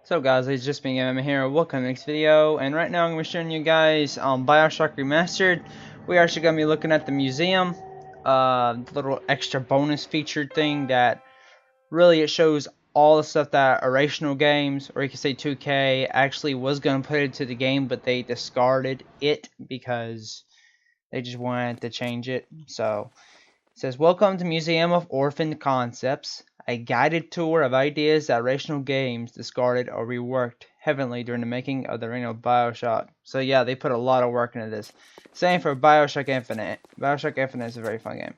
So guys, it's just me, I'm here. Welcome to the next video, and right now I'm going to be showing you guys Bioshock Remastered. We're actually going to be looking at the museum, the little extra bonus feature thing that really it shows all the stuff that Original Games, or you could say 2K, actually was going to put into the game, but they discarded it because they just wanted to change it. So it says, "Welcome to Museum of Orphaned Concepts, a guided tour of ideas that Original Games discarded or reworked heavily during the making of the original Bioshock." So yeah, they put a lot of work into this. Same for Bioshock Infinite. Bioshock Infinite is a very fun game.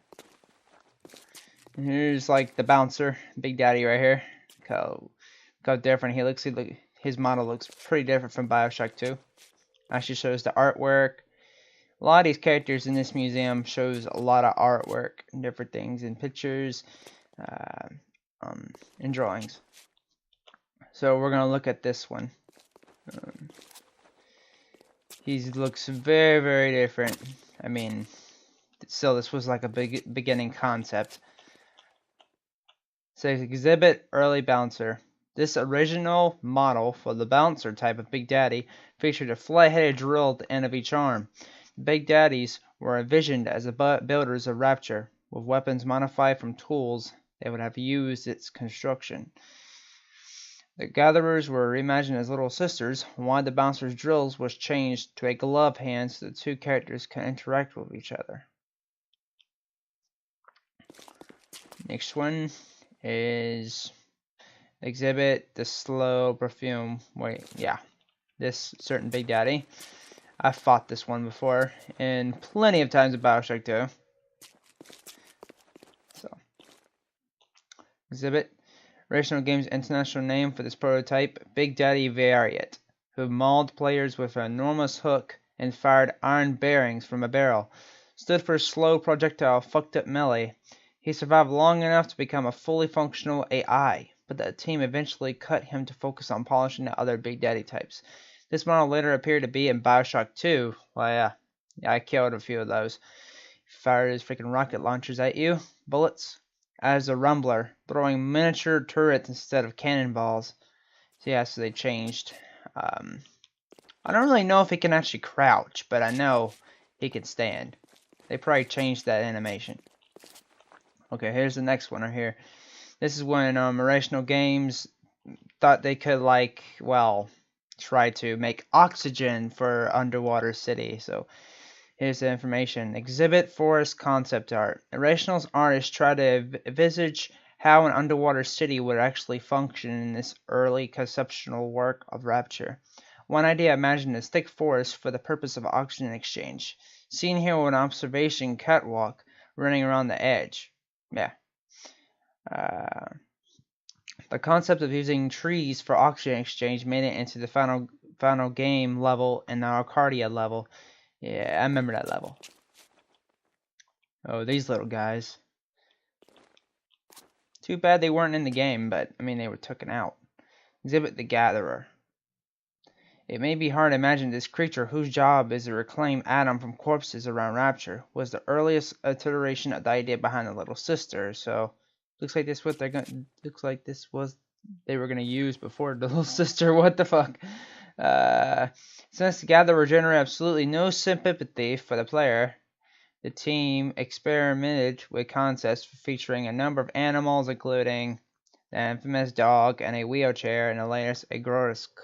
And here's like the bouncer, Big Daddy right here. Look how different he looks. His model looks pretty different from Bioshock 2. Actually shows the artwork. A lot of these characters in this museum shows a lot of artwork and different things and pictures and drawings. So we're going to look at this one. He looks very, very different. I mean, still this was like a beginning concept. It says exhibit early bouncer. This original model for the bouncer type of Big Daddy featured a flat-headed drill at the end of each arm. Big Daddies were envisioned as the builders of Rapture, with weapons modified from tools they would have used its construction. The Gatherers were reimagined as little sisters. One of the bouncer's drills was changed to a glove hand so the two characters can interact with each other. Next one is exhibit the slow perfume. Wait, yeah, this certain Big Daddy. I've fought this one before, and plenty of times in Bioshock 2. So, exhibit. Original Games' international name for this prototype, Big Daddy Variant, who mauled players with an enormous hook and fired iron bearings from a barrel. Stood for slow projectile fucked up melee. He survived long enough to become a fully functional AI, but the team eventually cut him to focus on polishing the other Big Daddy types. This model later appeared to be in Bioshock 2. Well, yeah, I killed a few of those. He fired his freaking rocket launchers at you. Bullets. As a rumbler, throwing miniature turrets instead of cannonballs. So yeah, so they changed. I don't really know if he can actually crouch, but I know he can stand. They probably changed that animation. Okay, here's the next one right here. This is when Original Games thought they could, like, well, try to make oxygen for underwater city. So here's the information. Exhibit forest concept art. Original's artists tried to envisage how an underwater city would actually function in this early conceptual work of Rapture. One idea imagined a thick forest for the purpose of oxygen exchange. Seen here with an observation catwalk running around the edge. Yeah. The concept of using trees for oxygen exchange made it into the final game level and the Arcadia level. Yeah, I remember that level. Oh, these little guys. Too bad they weren't in the game, but I mean they were taken out. Exhibit the Gatherer. It may be hard to imagine this creature, whose job is to reclaim Adam from corpses around Rapture, was the earliest iteration of the idea behind the Little Sister. So looks like this what they're going. Looks like this was they were gonna use before the Little Sister. What the fuck? Since the Gatherer generated absolutely no sympathy for the player, the team experimented with concepts featuring a number of animals, including the infamous dog and a wheelchair, and the latest a grotesque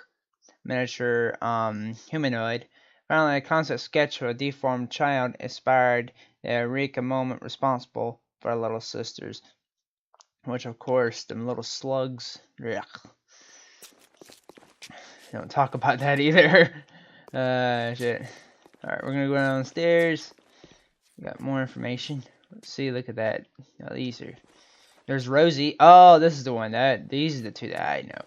miniature humanoid. Finally, a concept sketch of a deformed child inspired the Eureka moment responsible for our Little Sisters. Which, of course, them little slugs. Ugh. Don't talk about that either. Shit. Alright, we're gonna go downstairs. We got more information. Let's see, look at that. Now these are. There's Rosie. Oh, this is the one. These are the two that I know.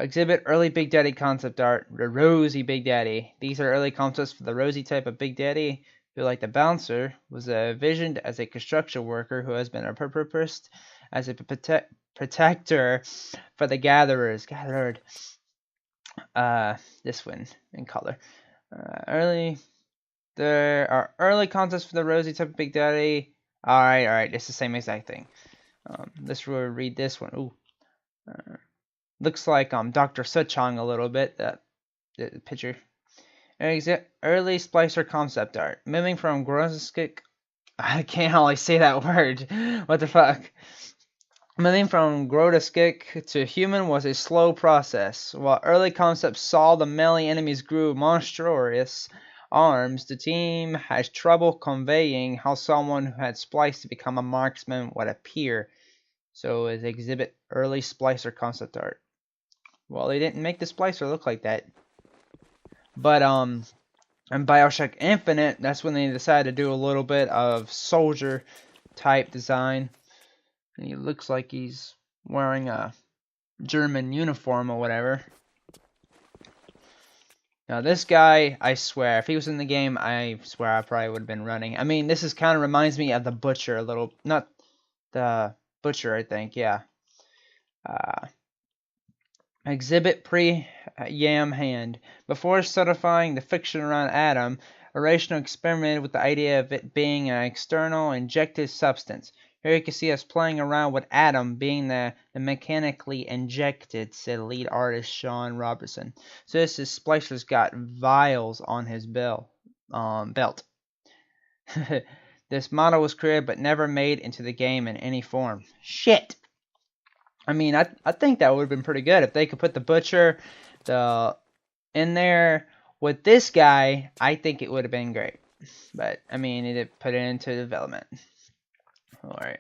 Exhibit early Big Daddy concept art. The Rosie Big Daddy. These are early concepts for the Rosie type of Big Daddy, who, like the bouncer, was envisioned as a construction worker who has been repurposed as a protector for the Gatherers. Gathered. This one in color. There are early concepts for the Rosie type of Big Daddy. Alright, it's the same exact thing. Let's read this one. Ooh. Looks like Dr. Suchong a little bit. That the picture. Early splicer concept art, moving from grotesque. I can't always say that word. What the fuck? Moving from grotesque to human was a slow process. While early concepts saw the melee enemies grew monstrous arms, the team has trouble conveying how someone who had spliced to become a marksman would appear. So it exhibit early splicer concept art. Well, they didn't make the splicer look like that. But in Bioshock Infinite, that's when they decided to do a little bit of soldier type design. And he looks like he's wearing a German uniform or whatever. Now this guy, I swear, if he was in the game, I swear I probably would have been running. I mean, this is kind of reminds me of the Butcher a little. Not the Butcher, I think, yeah. Exhibit pre-Yam hand. Before certifying the fiction around Adam, Irrational experimented with the idea of it being an external injected substance. Here you can see us playing around with Adam being the mechanically injected, said lead artist Sean Robertson. So this is Splicer's got vials on his belt. This model was created but never made into the game in any form. Shit! I mean, I think that would have been pretty good if they could put the Butcher in there with this guy. I think it would have been great, but I mean, it didn't put it into development. All right,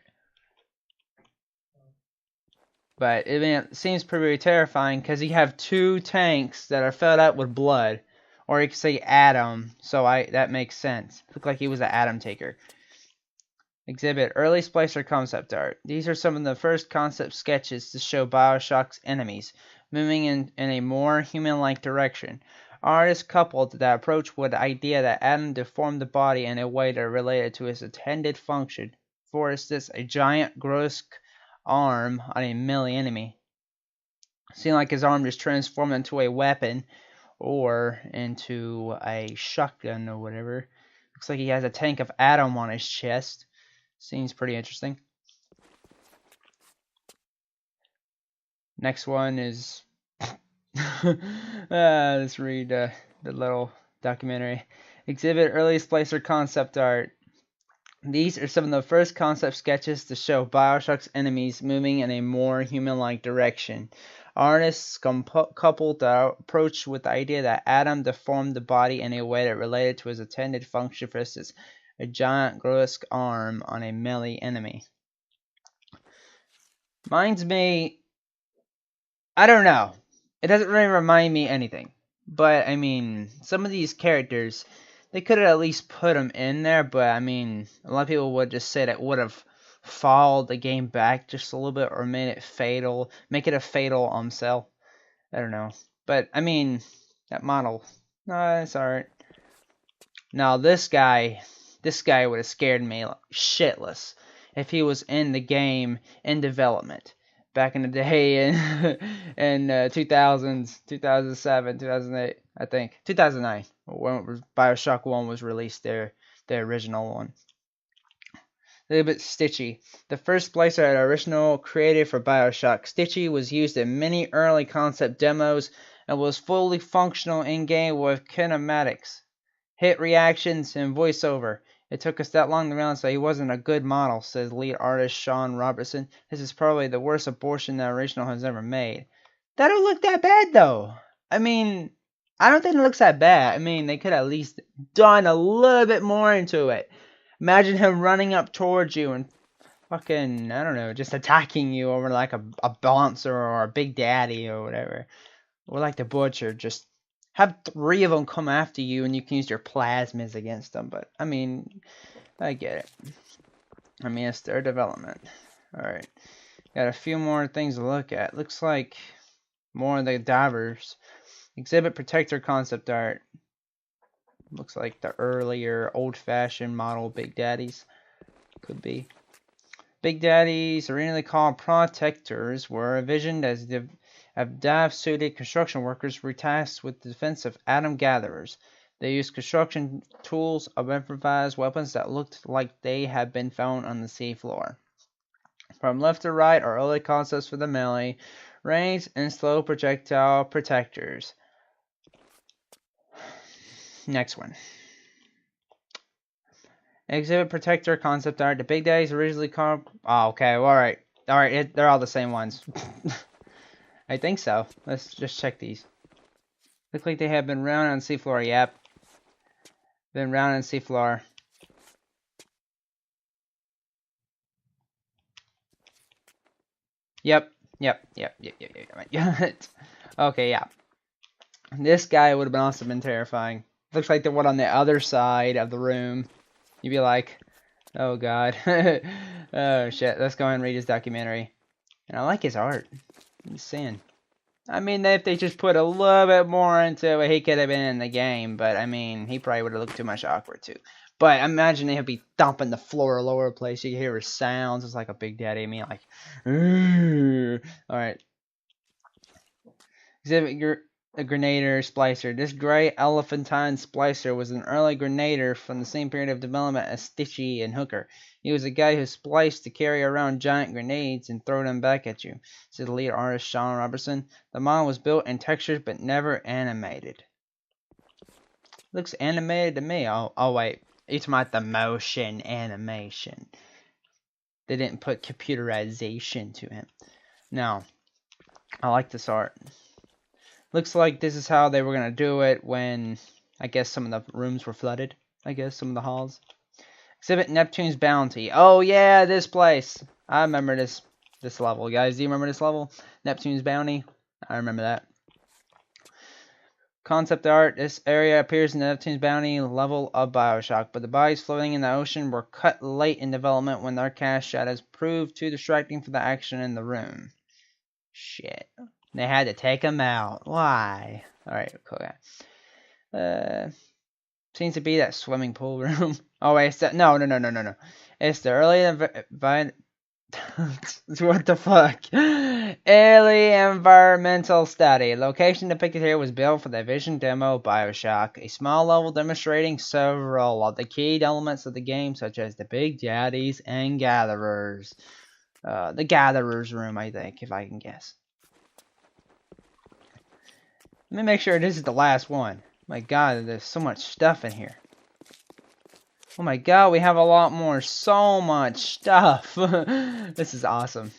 but it seems pretty terrifying because you have two tanks that are filled up with blood, or you could say Adam. So that makes sense. Looked like he was an Adam taker. Exhibit early splicer concept art. These are some of the first concept sketches to show Bioshock's enemies moving in a more human-like direction. Artists coupled that approach with the idea that Adam deformed the body in a way that related to his intended function. For instance, a giant grotesque arm on a melee enemy. Seeing like his arm just transformed into a weapon or into a shotgun or whatever. Looks like he has a tank of Adam on his chest. Seems pretty interesting. Next one is let's read the little documentary. Exhibit early splicer concept art. These are some of the first concept sketches to show Bioshock's enemies moving in a more human-like direction. Artists coupled the approach with the idea that Adam deformed the body in a way that related to his intended function. For instance, a giant grotesque arm on a melee enemy. Reminds me, I don't know. It doesn't really remind me anything. But I mean, some of these characters, they could have at least put them in there. But I mean, a lot of people would just say that would have followed the game back just a little bit, or made it fatal, make it a fatal cell. I don't know. But I mean, that model, no, it's alright. Now this guy would have scared me shitless if he was in the game in development back in the day in 2000s, 2007, 2008, I think 2009 when Bioshock 1 was released, the original one. A little bit Stitchy. The first splicer had original created for Bioshock. Stitchy was used in many early concept demos and was fully functional in-game with kinematics, hit reactions, and voiceover. It took us that long to realize that he wasn't a good model, says lead artist Sean Robertson. This is probably the worst abortion that original has ever made. That don't look that bad, though. I mean, I don't think it looks that bad. I mean, they could at least done a little bit more into it. Imagine him running up towards you and fucking, I don't know, just attacking you over like a bouncer or a big daddy or whatever. Or like the Butcher, just have three of them come after you and you can use your plasmas against them. But, I mean, I get it. I mean, it's their development. Alright. Got a few more things to look at. Looks like more of the divers. Exhibit protector concept art. Looks like the earlier old-fashioned model Big Daddies. Could be. Big Daddies, originally called protectors, were envisioned as dive-suited construction workers tasked with the defense of atom gatherers. They used construction tools of improvised weapons that looked like they had been found on the seafloor. From left to right are early concepts for the melee, range, and slow projectile protectors. Next one. Exhibit protector concept art. The Big Daddies originally oh, okay, alright. Alright, they're all the same ones. I think so. Let's just check these. Look like they have been round on seafloor. Yep. Been round on seafloor. Yep. Okay, yeah. This guy would have been also been terrifying. Looks like the one on the other side of the room. You'd be like, oh god. Oh shit. Let's go and read his documentary. And I like his art. I'm just saying. I mean, if they just put a little bit more into it, he could have been in the game. But, I mean, he probably would have looked too much awkward, too. But imagine he'd be thumping the floor all over the place. You can hear his sounds. It's like a Big Daddy. I mean, like, alright. Exhibit a Grenadier Splicer. This gray elephantine splicer was an early Grenadier from the same period of development as Stitchy and Hooker. He was a guy who spliced to carry around giant grenades and throw them back at you, said the lead artist Sean Robertson. The model was built in textures but never animated. Looks animated to me. Oh wait. It's about the motion animation. They didn't put computerization to him. No. I like this art. Looks like this is how they were going to do it when, I guess, some of the rooms were flooded. I guess, some of the halls. Exhibit Neptune's Bounty. Oh, yeah, this place. I remember this level. Guys, do you remember this level? Neptune's Bounty? I remember that. Concept art. This area appears in the Neptune's Bounty level of Bioshock, but the bodies floating in the ocean were cut late in development when their cast shadows proved too distracting for the action in the room. Shit. They had to take them out. Why? Alright, cool. Seems to be that swimming pool room. Oh, wait. No. It's the early what the fuck? Early environmental study. Location depicted here was built for the Vision demo of Bioshock. A small level demonstrating several of the key elements of the game, such as the Big Daddies and Gatherers. The Gatherers room, I think, if I can guess. Let me make sure this is the last one. My god, there's so much stuff in here. Oh my god, we have a lot more. So much stuff. This is awesome.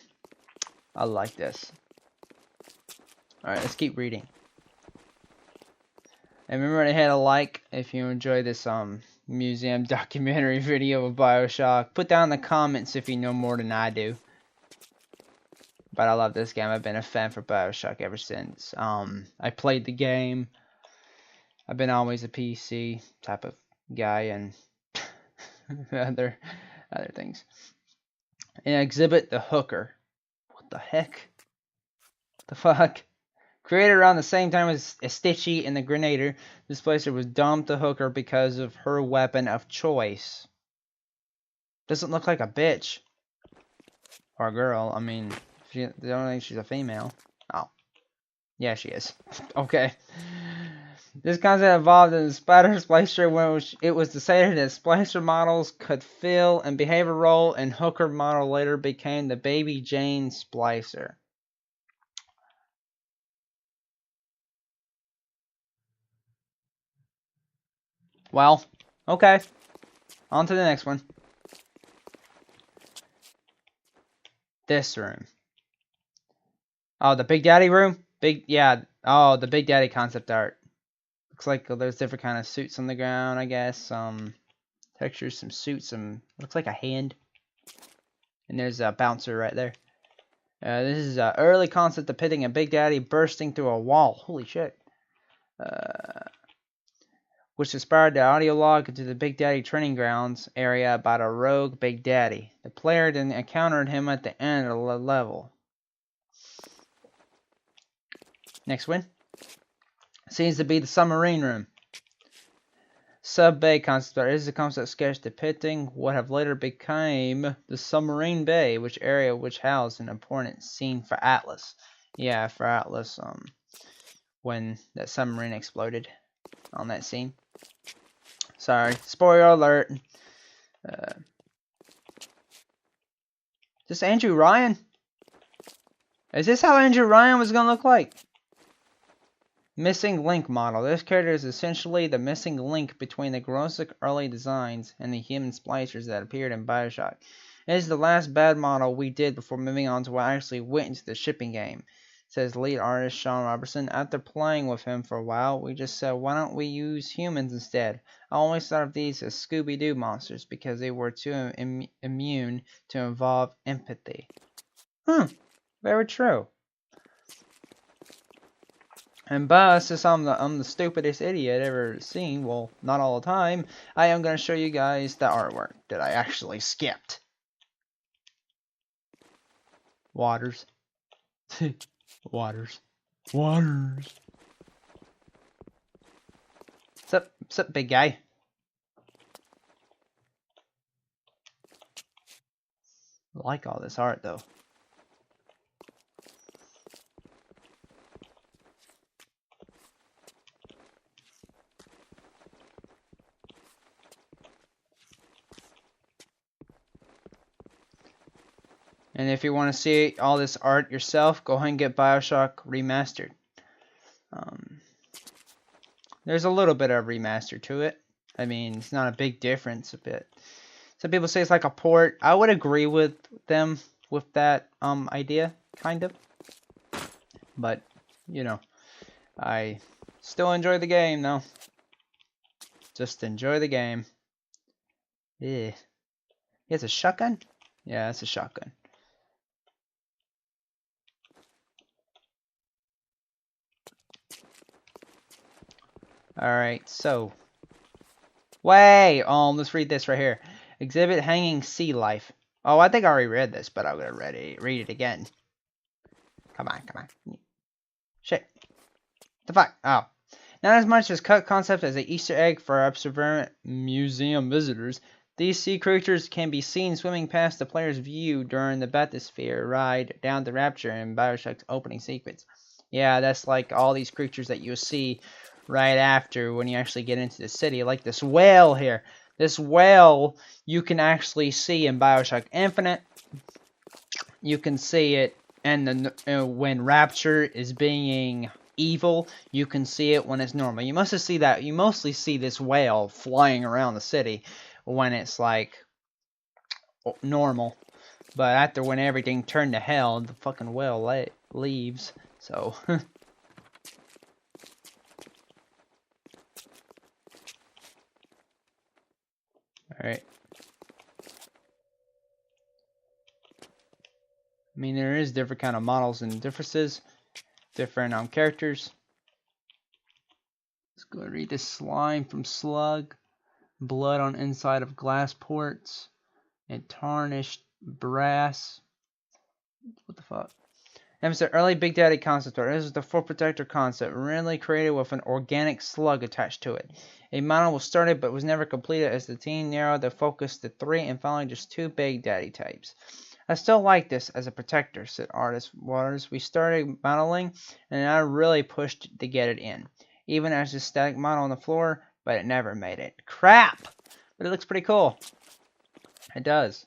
I like this. Alright, let's keep reading. And remember to hit a like if you enjoy this museum documentary video of Bioshock. Put down in the comments if you know more than I do. But I love this game. I've been a fan for Bioshock ever since. I played the game. I've been always a PC type of guy and other things. And exhibit the Hooker. What the heck? The fuck? Created around the same time as Stitchy and the Grenadier, this placer was dumped to Hooker because of her weapon of choice. Doesn't look like a bitch. Or a girl. I mean, I don't think she's a female. Oh. Yeah, she is. Okay. This concept evolved in the Spider Splicer when it was decided that Splicer models could fill and behave a role, and Hooker model later became the Baby Jane Splicer. Well, okay. On to the next one. This room. Oh, the Big Daddy room? Yeah. Oh, the Big Daddy concept art. Looks like there's different kind of suits on the ground, I guess. Some textures, some suits, looks like a hand. And there's a bouncer right there. This is an early concept depicting a Big Daddy bursting through a wall. Holy shit. Which inspired the audio log into the Big Daddy training grounds area about a rogue Big Daddy. The player then encountered him at the end of the level. Next one. Seems to be the submarine room. Sub-Bay concept art. This is a concept sketch depicting what have later become the submarine bay, which housed an important scene for Atlas. Yeah, for Atlas, when that submarine exploded on that scene. Sorry, spoiler alert. this Andrew Ryan? Is this how Andrew Ryan was gonna look like? Missing link model. This character is essentially the missing link between the grotesque early designs and the human splicers that appeared in Bioshock. It is the last bad model we did before moving on to what actually went into the shipping game, says lead artist Sean Robertson. After playing with him for a while, we just said, why don't we use humans instead? I always thought of these as Scooby-Doo monsters because they were too immune to involve empathy. Very true. And since I'm the stupidest idiot ever seen, well, not all the time, I am going to show you guys the artwork that I actually skipped. Waters. Waters. What's up, big guy? I like all this art, though. And if you want to see all this art yourself, go ahead and get Bioshock Remastered. There's a little bit of remaster to it. I mean, it's not a big difference a bit. Some people say it's like a port. I would agree with them with that idea, kind of. But, you know, I still enjoy the game, though. Just enjoy the game. Yeah. He has a shotgun? Yeah, it's a shotgun. Alright, so. Let's read this right here. Exhibit Hanging Sea Life. Oh, I think I already read this, but I'm gonna read it again. Come on. Shit. The fuck? Oh. Not as much as cut concept as an Easter egg for observant museum visitors, these sea creatures can be seen swimming past the player's view during the bathysphere ride down to Rapture in Bioshock's opening sequence. Yeah, that's like all these creatures that you'll see right after when you actually get into the city. Like this whale here. This whale you can actually see in Bioshock Infinite. You can see it and when Rapture is being evil, you can see it when it's normal. You mostly see this whale flying around the city when it's like normal. But after when everything turned to hell, the fucking whale leaves. So alright. I mean, there is different kind of models and differences. Different characters. Let's go read this. Slime from Slug. Blood on inside of glass ports. And tarnished brass. What the fuck? And it's an early Big Daddy concept art. This is the full protector concept, randomly created with an organic slug attached to it. A model was started but was never completed as the team narrowed the focus to 3 and finally just 2 Big Daddy types. I still like this as a protector, said artist Waters. We started modeling and I really pushed to get it in. Even as a static model on the floor, but it never made it. Crap! But it looks pretty cool. It does.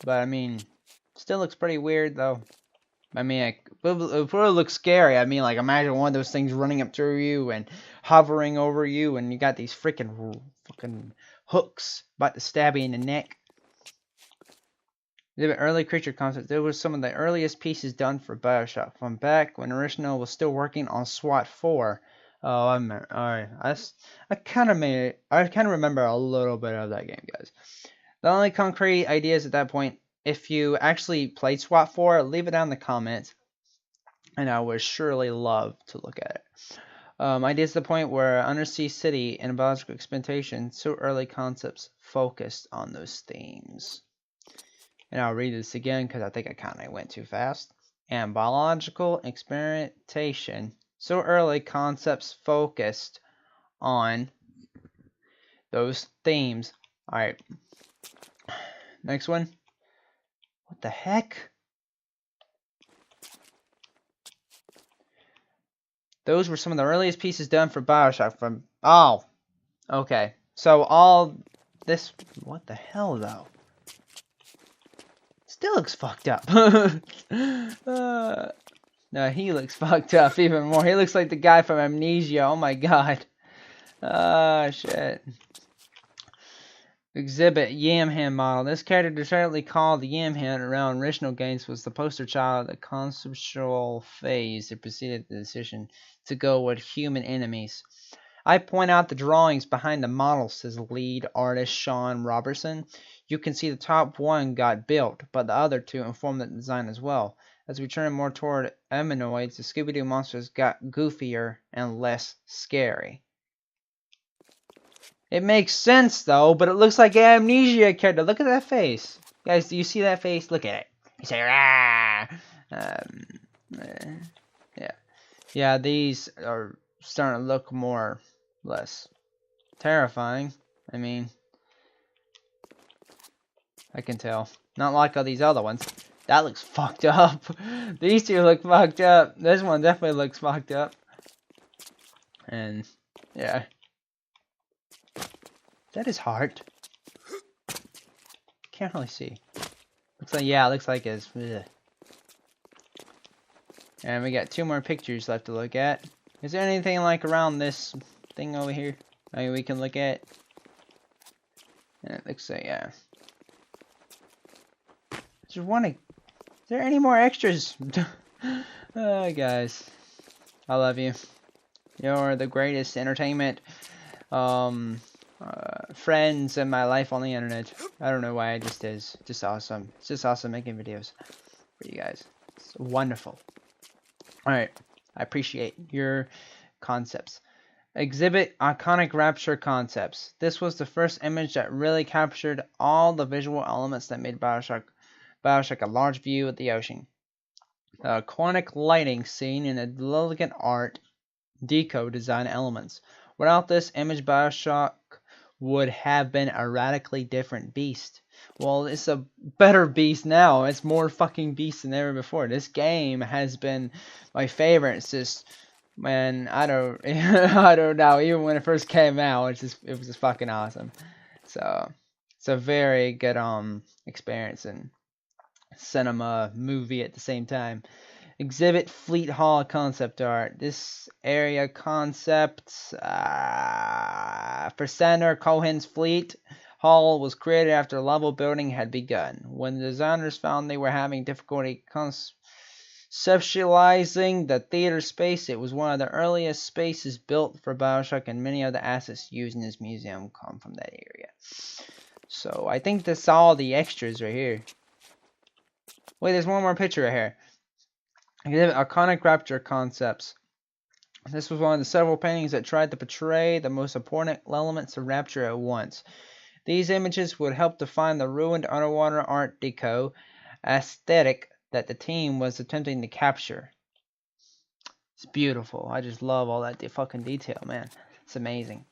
But I mean, still looks pretty weird though. I mean, it probably looks scary. I mean, like, imagine one of those things running up through you and hovering over you, and you got these freaking fucking hooks about to stab you in the neck. The early creature concept. There was some of the earliest pieces done for Bioshock from back when Original was still working on SWAT 4. Oh, I remember. Alright, I kind of remember a little bit of that game, guys. The only concrete ideas at that point. If you actually played SWAT 4, leave it down in the comments, and I would surely love to look at it. Ideas to the point where Undersea City and biological experimentation, so early concepts focused on those themes. And I'll read this again because I think I kind of went too fast. And biological experimentation, so early concepts focused on those themes. Alright. Next one. What the heck? Those were some of the earliest pieces done for Bioshock from... Oh. Okay. So all this... What the hell, though? still looks fucked up. No, he looks fucked up even more. He looks like the guy from Amnesia. Oh my god. Shit. Exhibit Yamhan model. This character, decidedly called the Yamhan around original games, was the poster child of the conceptual phase that preceded the decision to go with human enemies. I point out the drawings behind the model, says lead artist Sean Robertson. You can see the top one got built, but the other two inform the design as well. As we turn more toward Aminoids, the Scooby-Doo monsters got goofier and less scary. It makes sense though, but it looks like an Amnesia character. Look at that face. Guys, do you see that face? Look at it. You say, "Rah!" Yeah. Yeah, these are starting to look more or less terrifying. I mean, I can tell. Not like all these other ones. That looks fucked up. These two look fucked up. This one definitely looks fucked up. And, yeah. That is heart. Can't really see. Looks like, yeah, it looks like it's. Ugh. And we got 2 more pictures left to look at. Is there anything like around this thing over here? I mean, we can look at. And it looks like, yeah. Just want to. Is there any more extras? Guys, I love you. You're the greatest entertainment. Friends in my life on the internet. I don't know why, it just is. Just awesome. It's just awesome making videos for you guys. It's wonderful. Alright, I appreciate your concepts. Exhibit iconic rapture concepts. This was the first image that really captured all the visual elements that made Bioshock a large view of the ocean. The iconic lighting scene and the elegant art deco design elements. Without this image, Bioshock would have been a radically different beast. Well, it's a better beast now. It's more fucking beast than ever before. This game has been my favorite. It's just, man, I don't know. Even when it first came out, it was just fucking awesome. So it's a very good experience and cinema movie at the same time. Exhibit Fleet Hall concept art. This area concept for Senator Cohen's Fleet Hall was created after level building had begun. When the designers found they were having difficulty conceptualizing the theater space, it was one of the earliest spaces built for Bioshock, and many of the assets used in this museum come from that area. So I think that's all the extras right here. Wait, there's one more picture right here. Iconic rapture concepts. This was one of the several paintings that tried to portray the most important elements of rapture at once. These images would help define the ruined underwater art deco aesthetic that the team was attempting to capture. It's beautiful. I just love all that fucking detail, man. It's amazing.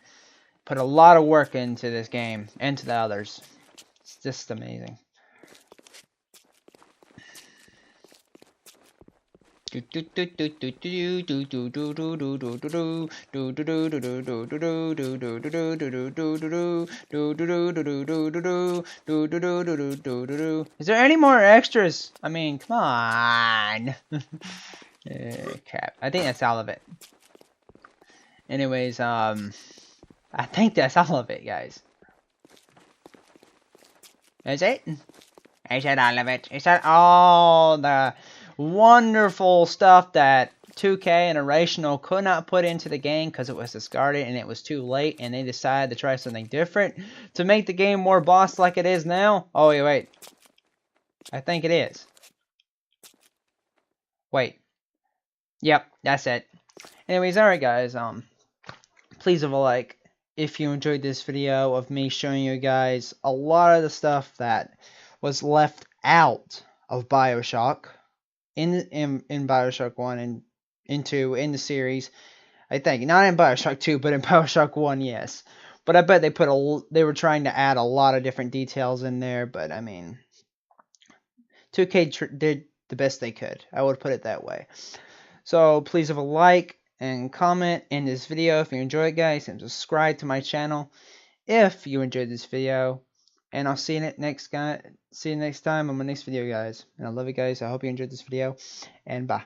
Put a lot of work into this game and to the others. It's just amazing. Is there any more extras? I mean, come on. Crap. I think that's all of it. Anyways, I think that's all of it, guys. Is it? Is that all of it? Is that all the wonderful stuff that 2K and Irrational could not put into the game because it was discarded and it was too late, and they decided to try something different to make the game more boss like it is now? Oh, wait. I think it is. Wait. Yep, that's it. Anyways, alright guys, please leave a like if you enjoyed this video of me showing you guys a lot of the stuff that was left out of Bioshock in Bioshock 1 and 2 in the series. I think not in Bioshock 2, but in Bioshock 1, yes. But I bet they were trying to add a lot of different details in there, but I mean 2K did the best they could. I would put it that way. So please leave a like and comment in this video if you enjoyed, guys, and subscribe to my channel if you enjoyed this video. And I'll see you next time on my next video, guys. And I love you guys. I hope you enjoyed this video. And bye.